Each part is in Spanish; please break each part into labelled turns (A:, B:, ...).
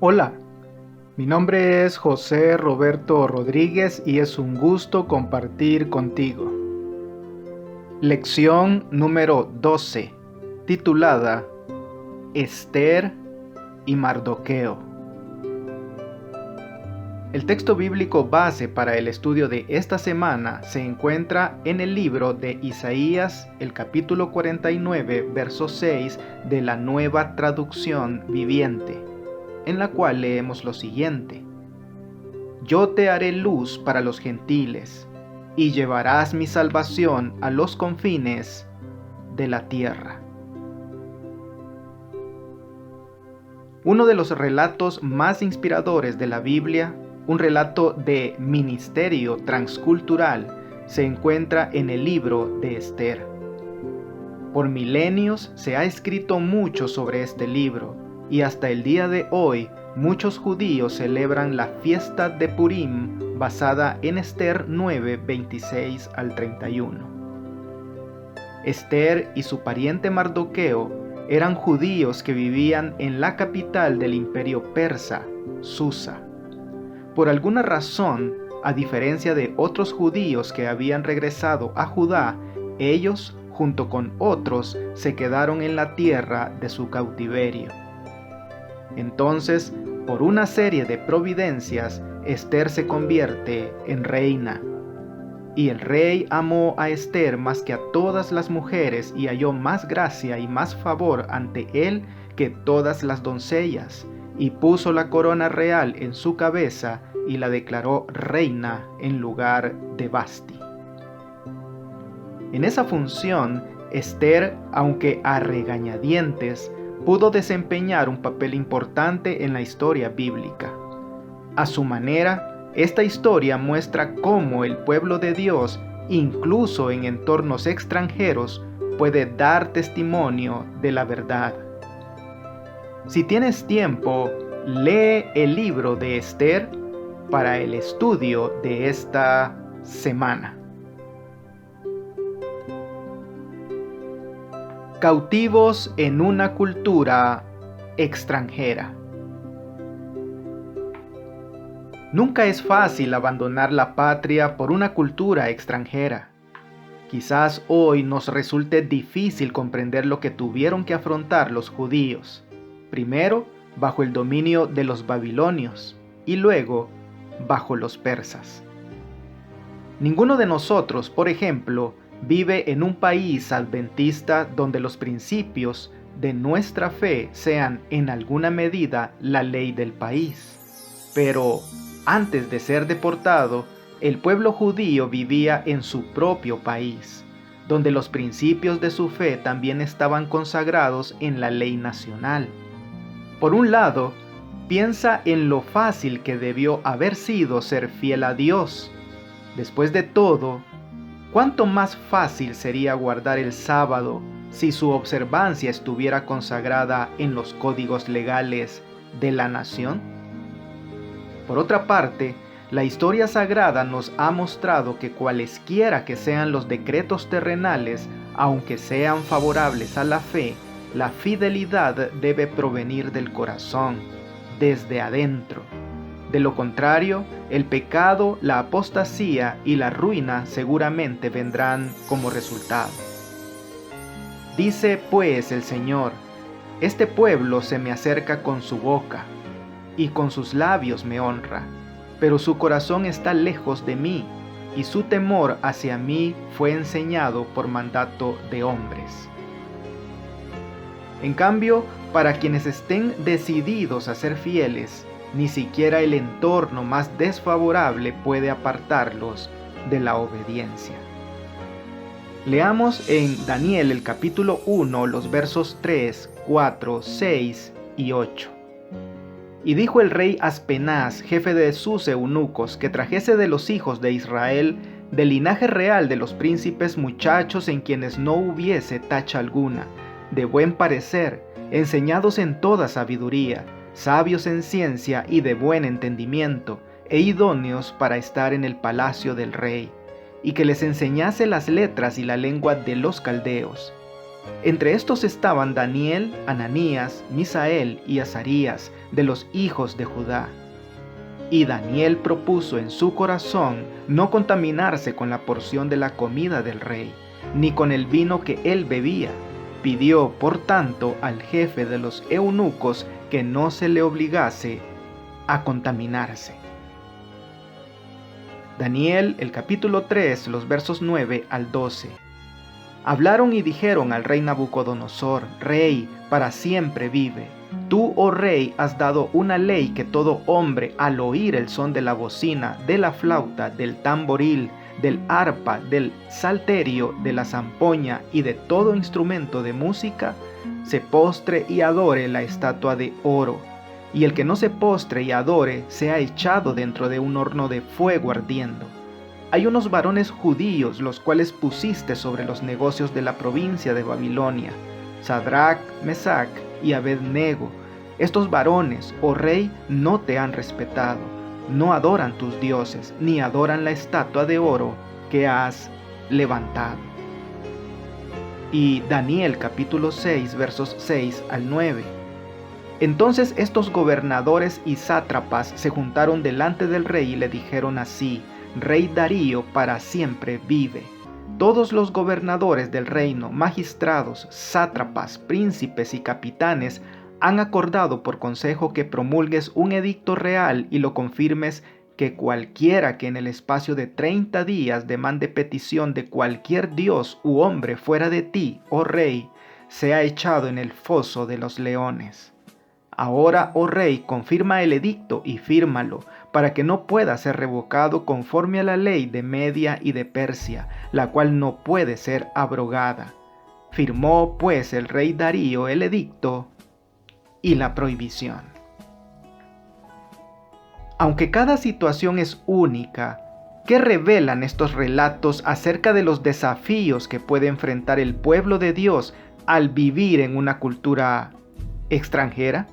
A: Hola, mi nombre es José Roberto Rodríguez y es un gusto compartir contigo. Lección número 12, titulada Esther y Mardoqueo. El texto bíblico base para el estudio de esta semana se encuentra en el libro de Isaías, el capítulo 49, verso 6 de la Nueva Traducción Viviente, en la cual leemos lo siguiente: Yo te haré luz para los gentiles, y llevarás mi salvación a los confines de la tierra. Uno de los relatos más inspiradores de la Biblia, un relato de ministerio transcultural, se encuentra en el libro de Esther. Por milenios se ha escrito mucho sobre este libro, y hasta el día de hoy muchos judíos celebran la fiesta de Purim basada en Esther 9, 26 al 31. Esther y su pariente Mardoqueo eran judíos que vivían en la capital del imperio persa, Susa. Por alguna razón, a diferencia de otros judíos que habían regresado a Judá, ellos, junto con otros, se quedaron en la tierra de su cautiverio. Entonces, por una serie de providencias, Esther se convierte en reina. Y el rey amó a Esther más que a todas las mujeres y halló más gracia y más favor ante él que todas las doncellas, y puso la corona real en su cabeza y la declaró reina en lugar de Vasti. En esa función, Esther, aunque a regañadientes, pudo desempeñar un papel importante en la historia bíblica. A su manera, esta historia muestra cómo el pueblo de Dios, incluso en entornos extranjeros, puede dar testimonio de la verdad. Si tienes tiempo, lee el libro de Esther para el estudio de esta semana. Cautivos en una cultura extranjera. Nunca es fácil abandonar la patria por una cultura extranjera. Quizás hoy nos resulte difícil comprender lo que tuvieron que afrontar los judíos, primero bajo el dominio de los babilonios y luego bajo los persas. Ninguno de nosotros, por ejemplo, vive en un país adventista donde los principios de nuestra fe sean en alguna medida la ley del país. Pero antes de ser deportado, el pueblo judío vivía en su propio país, donde los principios de su fe también estaban consagrados en la ley nacional. Por un lado, piensa en lo fácil que debió haber sido ser fiel a Dios. Después de todo, ¿cuánto más fácil sería guardar el sábado si su observancia estuviera consagrada en los códigos legales de la nación? Por otra parte, la historia sagrada nos ha mostrado que cualesquiera que sean los decretos terrenales, aunque sean favorables a la fe, la fidelidad debe provenir del corazón, desde adentro. De lo contrario, el pecado, la apostasía y la ruina seguramente vendrán como resultado. Dice pues el Señor: este pueblo se me acerca con su boca, y con sus labios me honra, pero su corazón está lejos de mí, y su temor hacia mí fue enseñado por mandato de hombres. En cambio, para quienes estén decididos a ser fieles, ni siquiera el entorno más desfavorable puede apartarlos de la obediencia. Leamos en Daniel el capítulo 1 los versos 3, 4, 6 y 8. Y dijo el rey Aspenaz, jefe de sus eunucos, que trajese de los hijos de Israel, del linaje real de los príncipes, muchachos en quienes no hubiese tacha alguna, de buen parecer, enseñados en toda sabiduría, sabios en ciencia y de buen entendimiento, e idóneos para estar en el palacio del rey, y que les enseñase las letras y la lengua de los caldeos. Entre estos estaban Daniel, Ananías, Misael y Azarías, de los hijos de Judá. Y Daniel propuso en su corazón no contaminarse con la porción de la comida del rey, ni con el vino que él bebía. Pidió, por tanto, al jefe de los eunucos que no se le obligase a contaminarse. Daniel, el capítulo 3, los versos 9 al 12. Hablaron y dijeron al rey Nabucodonosor: Rey, para siempre vive. Tú, oh rey, has dado una ley que todo hombre, al oír el son de la bocina, de la flauta, del tamboril, del arpa, del salterio, de la zampoña y de todo instrumento de música, se postre y adore la estatua de oro. Y el que no se postre y adore sea echado dentro de un horno de fuego ardiendo. Hay unos varones judíos los cuales pusiste sobre los negocios de la provincia de Babilonia, Sadrach, Mesach y Abed-nego. Estos varones, oh rey, no te han respetado, no adoran tus dioses, ni adoran la estatua de oro que has levantado. Y Daniel capítulo 6 versos 6 al 9. Entonces estos gobernadores y sátrapas se juntaron delante del rey y le dijeron así: Rey Darío, para siempre vive. Todos los gobernadores del reino, magistrados, sátrapas, príncipes y capitanes han acordado por consejo que promulgues un edicto real y lo confirmes, que cualquiera que en el espacio de 30 días demande petición de cualquier dios u hombre fuera de ti, oh rey, sea echado en el foso de los leones. Ahora, oh rey, confirma el edicto y fírmalo, para que no pueda ser revocado conforme a la ley de Media y de Persia, la cual no puede ser abrogada. Firmó pues el rey Darío el edicto y la prohibición. Aunque cada situación es única, ¿qué revelan estos relatos acerca de los desafíos que puede enfrentar el pueblo de Dios al vivir en una cultura extranjera?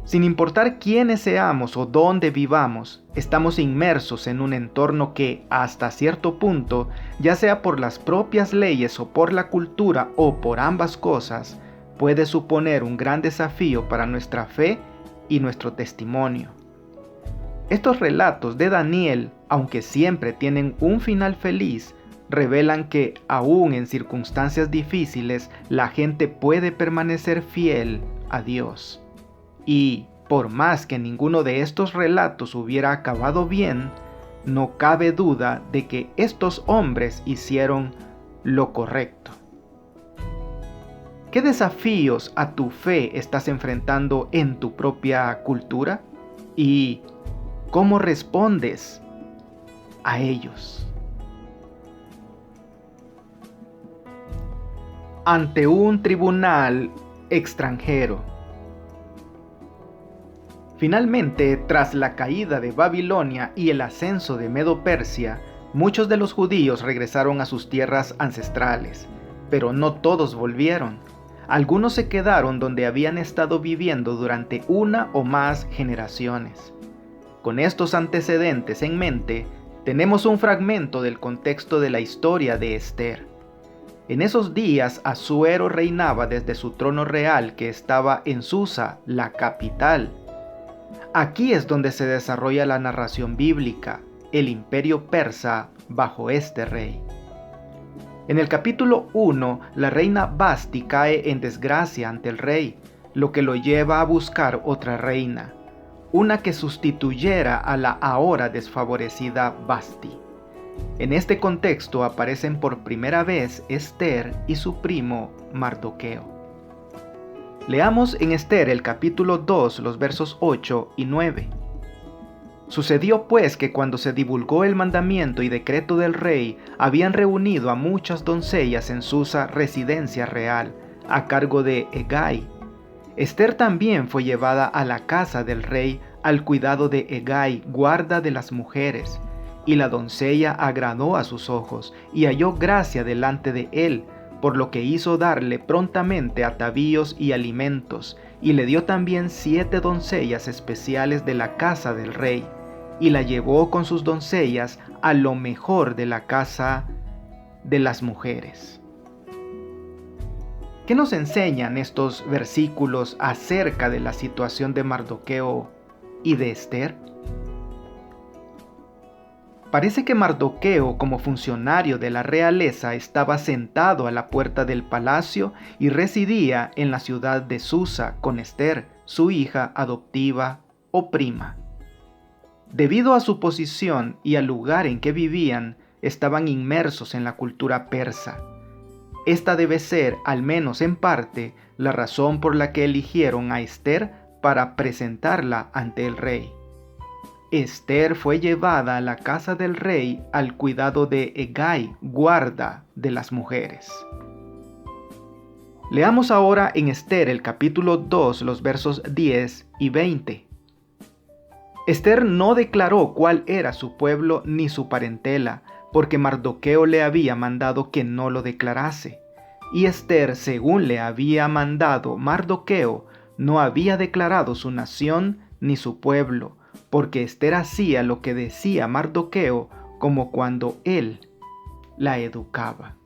A: Sin importar quiénes seamos o dónde vivamos, estamos inmersos en un entorno que, hasta cierto punto, ya sea por las propias leyes o por la cultura o por ambas cosas, puede suponer un gran desafío para nuestra fe y nuestro testimonio. Estos relatos de Daniel, aunque siempre tienen un final feliz, revelan que, aún en circunstancias difíciles, la gente puede permanecer fiel a Dios. Y, por más que ninguno de estos relatos hubiera acabado bien, no cabe duda de que estos hombres hicieron lo correcto. ¿Qué desafíos a tu fe estás enfrentando en tu propia cultura? ¿Y cómo respondes a ellos? Ante un tribunal extranjero. Finalmente, tras la caída de Babilonia y el ascenso de Medo-Persia, muchos de los judíos regresaron a sus tierras ancestrales, pero no todos volvieron. Algunos se quedaron donde habían estado viviendo durante una o más generaciones. Con estos antecedentes en mente, tenemos un fragmento del contexto de la historia de Esther. En esos días, Asuero reinaba desde su trono real que estaba en Susa, la capital. Aquí es donde se desarrolla la narración bíblica, el imperio persa bajo este rey. En el capítulo 1, la reina Basti cae en desgracia ante el rey, lo que lo lleva a buscar otra reina, una que sustituyera a la ahora desfavorecida Basti. En este contexto aparecen por primera vez Esther y su primo Mardoqueo. Leamos en Esther el capítulo 2, los versos 8 y 9. Sucedió pues que cuando se divulgó el mandamiento y decreto del rey, habían reunido a muchas doncellas en Susa, residencia real, a cargo de Hegai. Esther también fue llevada a la casa del rey al cuidado de Hegai, guarda de las mujeres, y la doncella agradó a sus ojos y halló gracia delante de él, por lo que hizo darle prontamente atavíos y alimentos, y le dio también 7 doncellas especiales de la casa del rey, y la llevó con sus doncellas a lo mejor de la casa de las mujeres. ¿Qué nos enseñan estos versículos acerca de la situación de Mardoqueo y de Ester? Parece que Mardoqueo, como funcionario de la realeza, estaba sentado a la puerta del palacio y residía en la ciudad de Susa con Ester, su hija adoptiva o prima. Debido a su posición y al lugar en que vivían, estaban inmersos en la cultura persa. Esta debe ser, al menos en parte, la razón por la que eligieron a Ester para presentarla ante el rey. Ester fue llevada a la casa del rey al cuidado de Hegai, guarda de las mujeres. Leamos ahora en Ester el capítulo 2, los versos 10 y 20. Ester no declaró cuál era su pueblo ni su parentela, porque Mardoqueo le había mandado que no lo declarase. Y Ester, según le había mandado Mardoqueo, no había declarado su nación ni su pueblo, porque Ester hacía lo que decía Mardoqueo, como cuando él la educaba.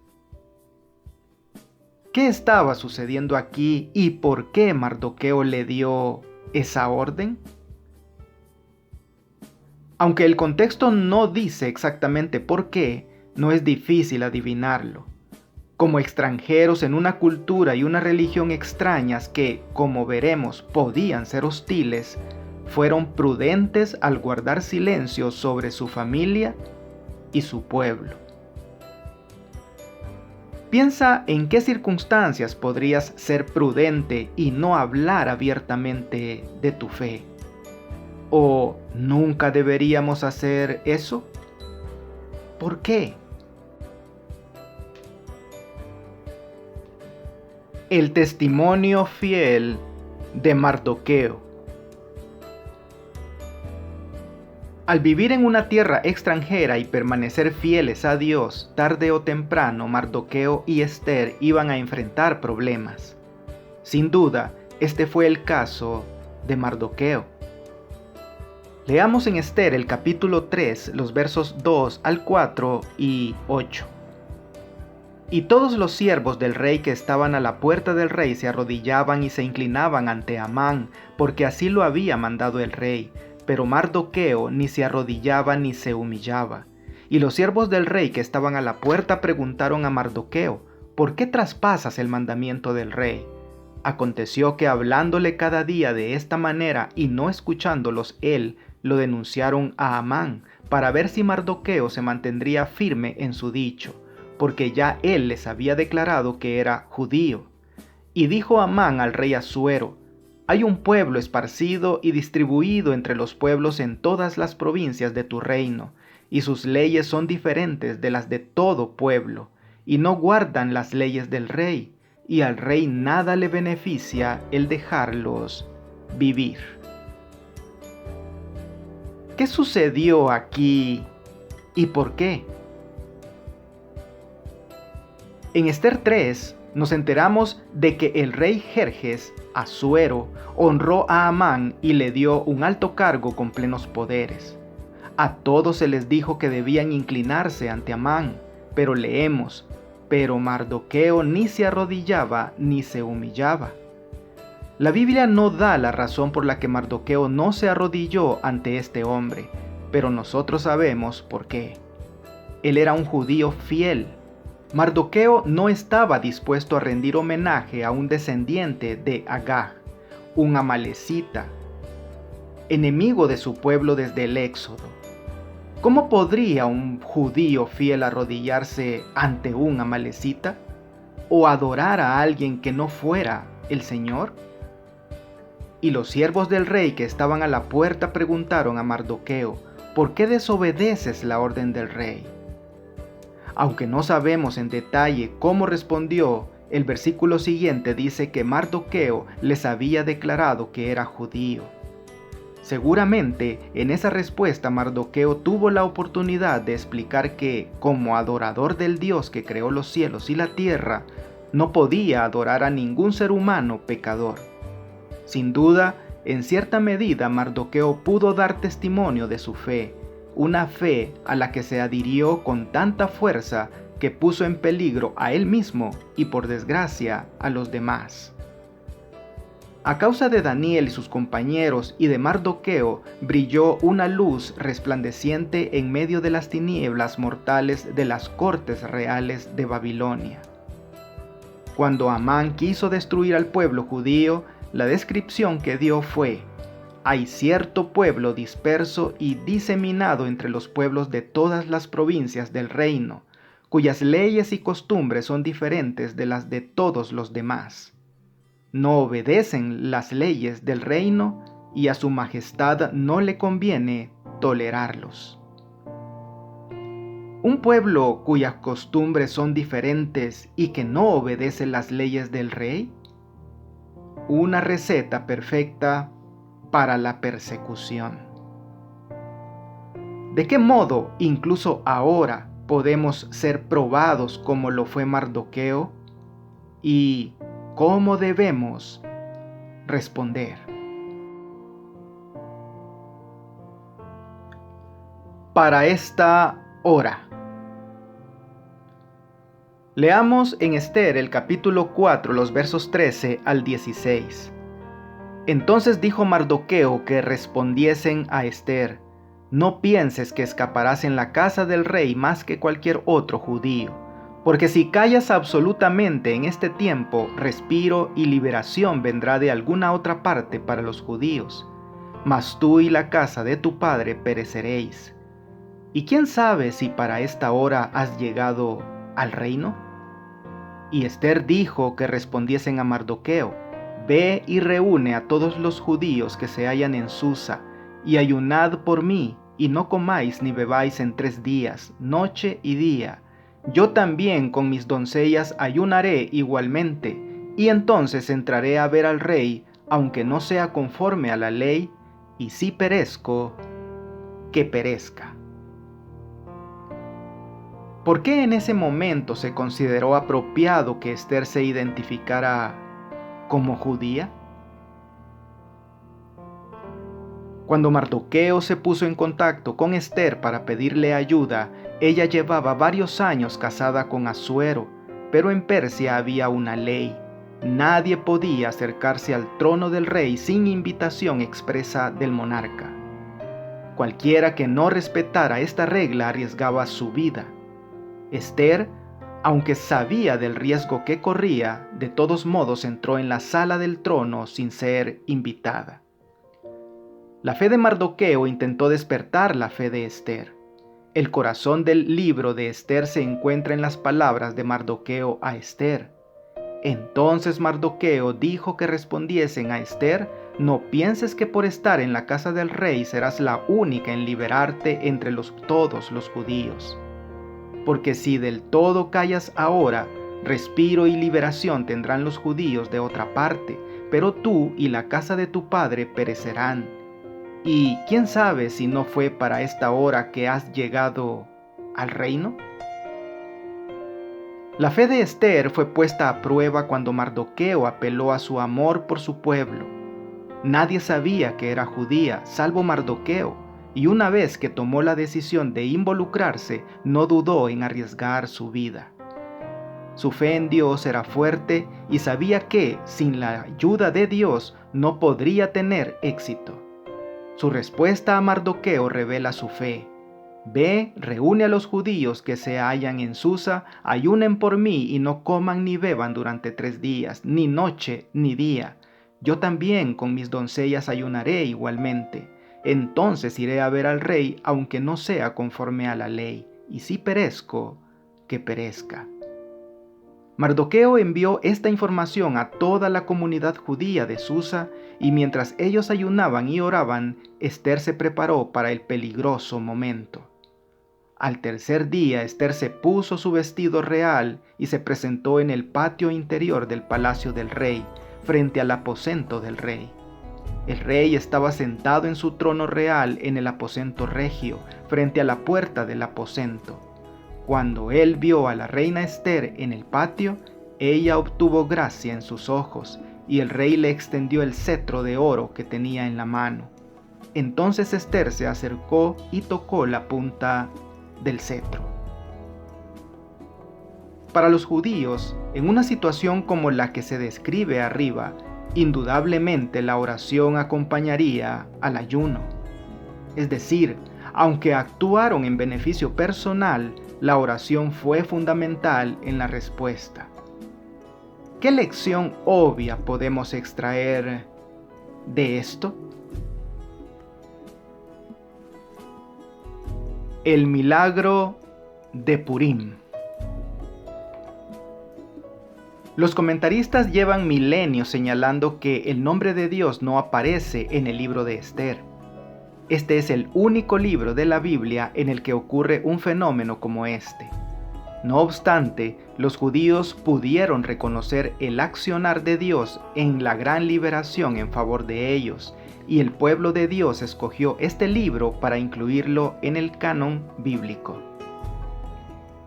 A: ¿Qué estaba sucediendo aquí y por qué Mardoqueo le dio esa orden? Aunque el contexto no dice exactamente por qué, no es difícil adivinarlo. Como extranjeros en una cultura y una religión extrañas que, como veremos, podían ser hostiles, fueron prudentes al guardar silencio sobre su familia y su pueblo. Piensa en qué circunstancias podrías ser prudente y no hablar abiertamente de tu fe. ¿O nunca deberíamos hacer eso? ¿Por qué? El testimonio fiel de Mardoqueo. Al vivir en una tierra extranjera y permanecer fieles a Dios, tarde o temprano Mardoqueo y Ester iban a enfrentar problemas. Sin duda, este fue el caso de Mardoqueo. Leamos en Ester el capítulo 3, los versos 2 al 4 y 8. Y todos los siervos del rey que estaban a la puerta del rey se arrodillaban y se inclinaban ante Amán, porque así lo había mandado el rey. Pero Mardoqueo ni se arrodillaba ni se humillaba. Y los siervos del rey que estaban a la puerta preguntaron a Mardoqueo: ¿por qué traspasas el mandamiento del rey? Aconteció que hablándole cada día de esta manera y no escuchándolos él, lo denunciaron a Amán para ver si Mardoqueo se mantendría firme en su dicho, porque ya él les había declarado que era judío. Y dijo Amán al rey Asuero: hay un pueblo esparcido y distribuido entre los pueblos en todas las provincias de tu reino, y sus leyes son diferentes de las de todo pueblo, y no guardan las leyes del rey, y al rey nada le beneficia el dejarlos vivir. ¿Qué sucedió aquí y por qué? En Ester 3 nos enteramos de que el rey Jerjes, Asuero, honró a Amán y le dio un alto cargo con plenos poderes. A todos se les dijo que debían inclinarse ante Amán, pero leemos: pero Mardoqueo ni se arrodillaba ni se humillaba. La Biblia no da la razón por la que Mardoqueo no se arrodilló ante este hombre, pero nosotros sabemos por qué. Él era un judío fiel. Mardoqueo no estaba dispuesto a rendir homenaje a un descendiente de Agag, un amalecita, enemigo de su pueblo desde el Éxodo. ¿Cómo podría un judío fiel arrodillarse ante un amalecita o adorar a alguien que no fuera el Señor? Y los siervos del rey que estaban a la puerta preguntaron a Mardoqueo: ¿por qué desobedeces la orden del rey? Aunque no sabemos en detalle cómo respondió, el versículo siguiente dice que Mardoqueo les había declarado que era judío. Seguramente en esa respuesta Mardoqueo tuvo la oportunidad de explicar que, como adorador del Dios que creó los cielos y la tierra, no podía adorar a ningún ser humano pecador. Sin duda, en cierta medida Mardoqueo pudo dar testimonio de su fe, una fe a la que se adhirió con tanta fuerza que puso en peligro a él mismo y, por desgracia, a los demás. A causa de Daniel y sus compañeros y de Mardoqueo, brilló una luz resplandeciente en medio de las tinieblas mortales de las cortes reales de Babilonia. Cuando Amán quiso destruir al pueblo judío, la descripción que dio fue: hay cierto pueblo disperso y diseminado entre los pueblos de todas las provincias del reino, cuyas leyes y costumbres son diferentes de las de todos los demás. No obedecen las leyes del reino y a su majestad no le conviene tolerarlos. Un pueblo cuyas costumbres son diferentes y que no obedece las leyes del rey. Una receta perfecta para la persecución. ¿De qué modo, incluso ahora, podemos ser probados como lo fue Mardoqueo? ¿Y cómo debemos responder? Para esta hora. Leamos en Esther el capítulo 4, los versos 13 al 16. Entonces dijo Mardoqueo que respondiesen a Esther: no pienses que escaparás en la casa del rey más que cualquier otro judío, porque si callas absolutamente en este tiempo, respiro y liberación vendrá de alguna otra parte para los judíos, mas tú y la casa de tu padre pereceréis. ¿Y quién sabe si para esta hora has llegado al reino? Y Esther dijo que respondiesen a Mardoqueo: ve y reúne a todos los judíos que se hallan en Susa, y ayunad por mí, y no comáis ni bebáis en 3 días, noche y día. Yo también con mis doncellas ayunaré igualmente, y entonces entraré a ver al rey, aunque no sea conforme a la ley, y si perezco, que perezca. ¿Por qué en ese momento se consideró apropiado que Esther se identificara como judía? Cuando Mardoqueo se puso en contacto con Esther para pedirle ayuda, ella llevaba varios años casada con Asuero, pero en Persia había una ley: nadie podía acercarse al trono del rey sin invitación expresa del monarca. Cualquiera que no respetara esta regla arriesgaba su vida. Esther, aunque sabía del riesgo que corría, de todos modos entró en la sala del trono sin ser invitada. La fe de Mardoqueo intentó despertar la fe de Esther. El corazón del libro de Esther se encuentra en las palabras de Mardoqueo a Esther. Entonces Mardoqueo dijo que respondiesen a Esther: no pienses que por estar en la casa del rey serás la única en liberarte entre todos los judíos. Porque si del todo callas ahora, respiro y liberación tendrán los judíos de otra parte, pero tú y la casa de tu padre perecerán. Y quién sabe si no fue para esta hora que has llegado al reino. La fe de Esther fue puesta a prueba cuando Mardoqueo apeló a su amor por su pueblo. Nadie sabía que era judía, salvo Mardoqueo, y una vez que tomó la decisión de involucrarse, no dudó en arriesgar su vida. Su fe en Dios era fuerte y sabía que, sin la ayuda de Dios, no podría tener éxito. Su respuesta a Mardoqueo revela su fe. Ve, reúne a los judíos que se hallan en Susa, ayunen por mí y no coman ni beban durante 3 días, ni noche ni día. Yo también con mis doncellas ayunaré igualmente. Entonces iré a ver al rey, aunque no sea conforme a la ley, y si perezco, que perezca. Mardoqueo envió esta información a toda la comunidad judía de Susa, y mientras ellos ayunaban y oraban, Esther se preparó para el peligroso momento. Al tercer día, Esther se puso su vestido real y se presentó en el patio interior del palacio del rey, frente al aposento del rey. El rey estaba sentado en su trono real en el aposento regio, frente a la puerta del aposento. Cuando él vio a la reina Esther en el patio, ella obtuvo gracia en sus ojos, y el rey le extendió el cetro de oro que tenía en la mano. Entonces Esther se acercó y tocó la punta del cetro. Para los judíos, en una situación como la que se describe arriba, indudablemente la oración acompañaría al ayuno. Es decir, aunque actuaron en beneficio personal, la oración fue fundamental en la respuesta. ¿Qué lección obvia podemos extraer de esto? El milagro de Purim. Los comentaristas llevan milenios señalando que el nombre de Dios no aparece en el libro de Esther. Este es el único libro de la Biblia en el que ocurre un fenómeno como este. No obstante, los judíos pudieron reconocer el accionar de Dios en la gran liberación en favor de ellos, y el pueblo de Dios escogió este libro para incluirlo en el canon bíblico.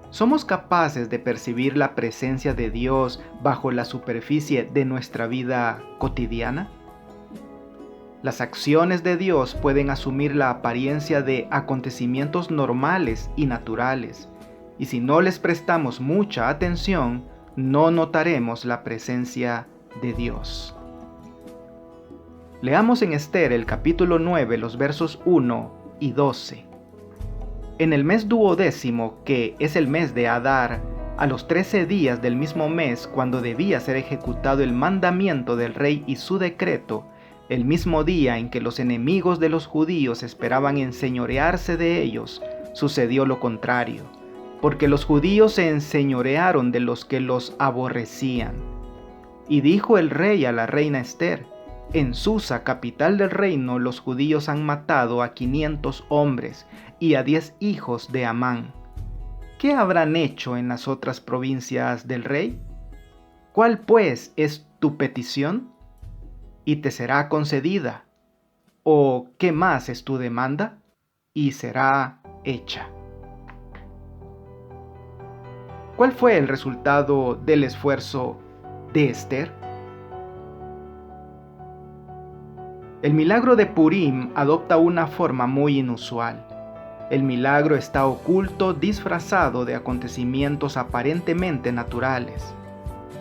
A: ¿Somos capaces de percibir la presencia de Dios bajo la superficie de nuestra vida cotidiana? Las acciones de Dios pueden asumir la apariencia de acontecimientos normales y naturales, y si no les prestamos mucha atención, no notaremos la presencia de Dios. Leamos en Esther el capítulo 9, los versos 1 y 12. En el mes duodécimo, que es el mes de Adar, a los 13 días del mismo mes, cuando debía ser ejecutado el mandamiento del rey y su decreto, el mismo día en que los enemigos de los judíos esperaban enseñorearse de ellos, sucedió lo contrario, porque los judíos se enseñorearon de los que los aborrecían. Y dijo el rey a la reina Esther: en Susa, capital del reino, los judíos han matado a 500 hombres y a 10 hijos de Amán. ¿Qué habrán hecho en las otras provincias del rey? ¿Cuál pues es tu petición? Y te será concedida. ¿O qué más es tu demanda? Y será hecha. ¿Cuál fue el resultado del esfuerzo de Esther? El milagro de Purim adopta una forma muy inusual. El milagro está oculto, disfrazado de acontecimientos aparentemente naturales.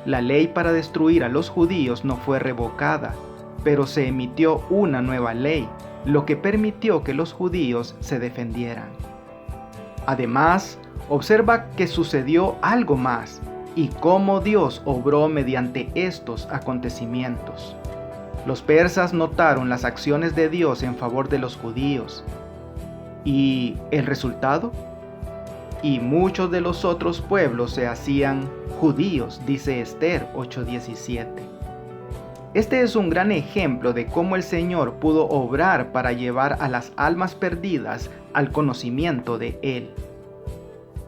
A: La ley para destruir a los judíos no fue revocada, pero se emitió una nueva ley, lo que permitió que los judíos se defendieran. Además, observa que sucedió algo más y cómo Dios obró mediante estos acontecimientos. Los persas notaron las acciones de Dios en favor de los judíos. ¿Y el resultado? Y muchos de los otros pueblos se hacían judíos, dice Esther 8:17. Este es un gran ejemplo de cómo el Señor pudo obrar para llevar a las almas perdidas al conocimiento de Él.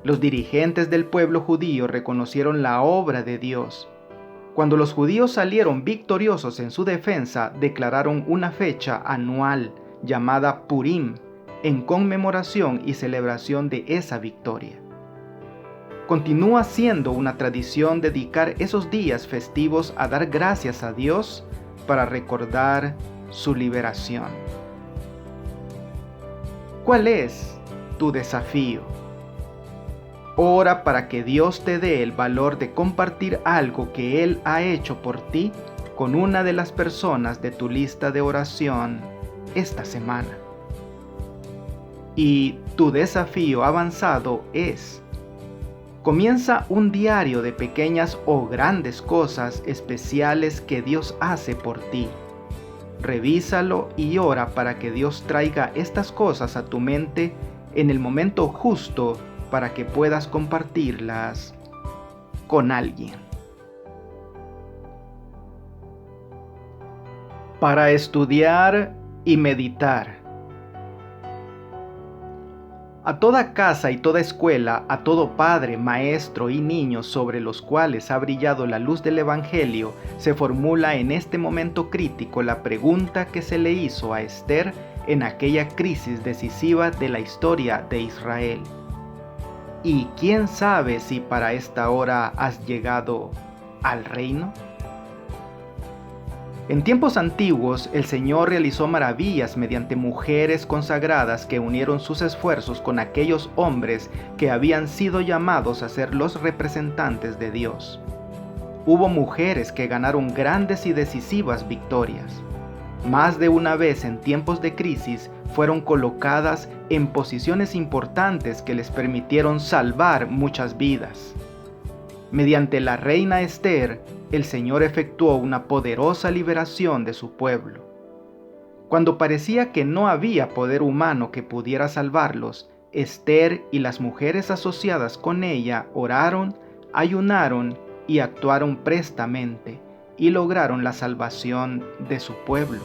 A: Los dirigentes del pueblo judío reconocieron la obra de Dios. Cuando los judíos salieron victoriosos en su defensa, declararon una fecha anual llamada Purim, en conmemoración y celebración de esa victoria. Continúa siendo una tradición dedicar esos días festivos a dar gracias a Dios para recordar su liberación. ¿Cuál es tu desafío? Ora para que Dios te dé el valor de compartir algo que Él ha hecho por ti con una de las personas de tu lista de oración esta semana. Y tu desafío avanzado es: comienza un diario de pequeñas o grandes cosas especiales que Dios hace por ti. Revísalo y ora para que Dios traiga estas cosas a tu mente en el momento justo para que puedas compartirlas con alguien. Para estudiar y meditar. A toda casa y toda escuela, a todo padre, maestro y niño sobre los cuales ha brillado la luz del Evangelio, se formula en este momento crítico la pregunta que se le hizo a Esther en aquella crisis decisiva de la historia de Israel. ¿Y quién sabe si para esta hora has llegado al reino? En tiempos antiguos, el Señor realizó maravillas mediante mujeres consagradas que unieron sus esfuerzos con aquellos hombres que habían sido llamados a ser los representantes de Dios. Hubo mujeres que ganaron grandes y decisivas victorias. Más de una vez en tiempos de crisis fueron colocadas en posiciones importantes que les permitieron salvar muchas vidas. Mediante la reina Esther, el Señor efectuó una poderosa liberación de su pueblo. Cuando parecía que no había poder humano que pudiera salvarlos, Esther y las mujeres asociadas con ella oraron, ayunaron y actuaron prestamente, y lograron la salvación de su pueblo.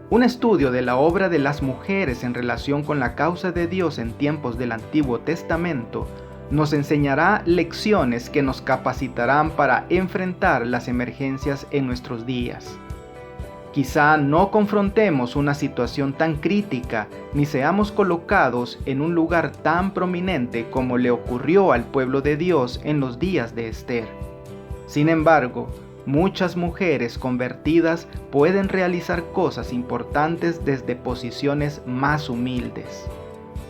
A: Un estudio de la obra de las mujeres en relación con la causa de Dios en tiempos del Antiguo Testamento nos enseñará lecciones que nos capacitarán para enfrentar las emergencias en nuestros días. Quizá no confrontemos una situación tan crítica ni seamos colocados en un lugar tan prominente como le ocurrió al pueblo de Dios en los días de Esther. Sin embargo, muchas mujeres convertidas pueden realizar cosas importantes desde posiciones más humildes.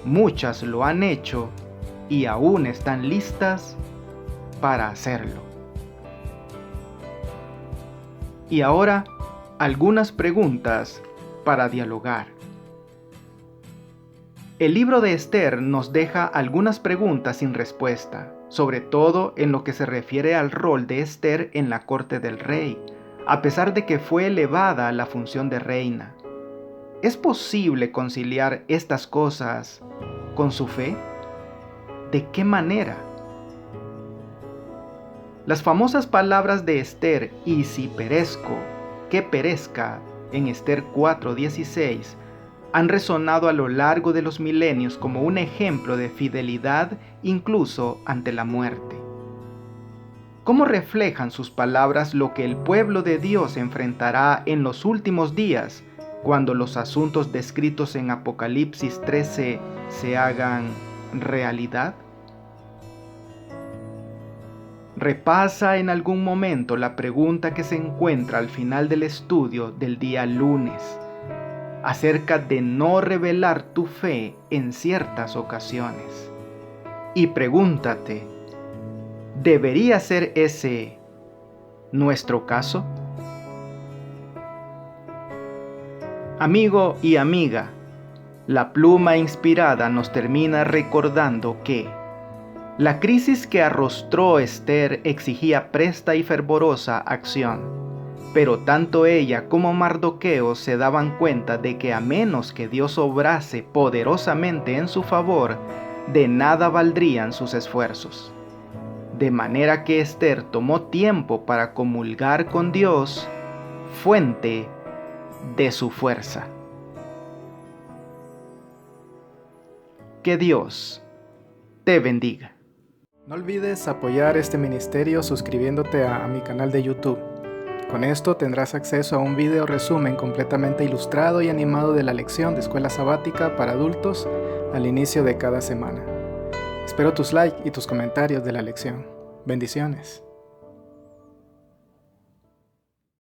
A: Muchas lo han hecho y aún están listas para hacerlo. Y ahora, algunas preguntas para dialogar. El libro de Esther nos deja algunas preguntas sin respuesta, sobre todo en lo que se refiere al rol de Esther en la corte del rey, a pesar de que fue elevada a la función de reina. ¿Es posible conciliar estas cosas con su fe? ¿De qué manera? Las famosas palabras de Esther, y si perezco, que perezca, en Esther 4:16, han resonado a lo largo de los milenios como un ejemplo de fidelidad incluso ante la muerte. ¿Cómo reflejan sus palabras lo que el pueblo de Dios enfrentará en los últimos días, cuando los asuntos descritos en Apocalipsis 13 se hagan realidad? Repasa en algún momento la pregunta que se encuentra al final del estudio del día lunes, acerca de no revelar tu fe en ciertas ocasiones. Y pregúntate, ¿debería ser ese nuestro caso? Amigo y amiga, la pluma inspirada nos termina recordando que la crisis que arrostró Esther exigía presta y fervorosa acción, pero tanto ella como Mardoqueo se daban cuenta de que a menos que Dios obrase poderosamente en su favor, de nada valdrían sus esfuerzos. De manera que Esther tomó tiempo para comulgar con Dios, fuente de su fuerza. Que Dios te bendiga.
B: No olvides apoyar este ministerio suscribiéndote a mi canal de YouTube. Con esto tendrás acceso a un video resumen completamente ilustrado y animado de la lección de escuela sabática para adultos al inicio de cada semana. Espero tus likes y tus comentarios de la lección. Bendiciones.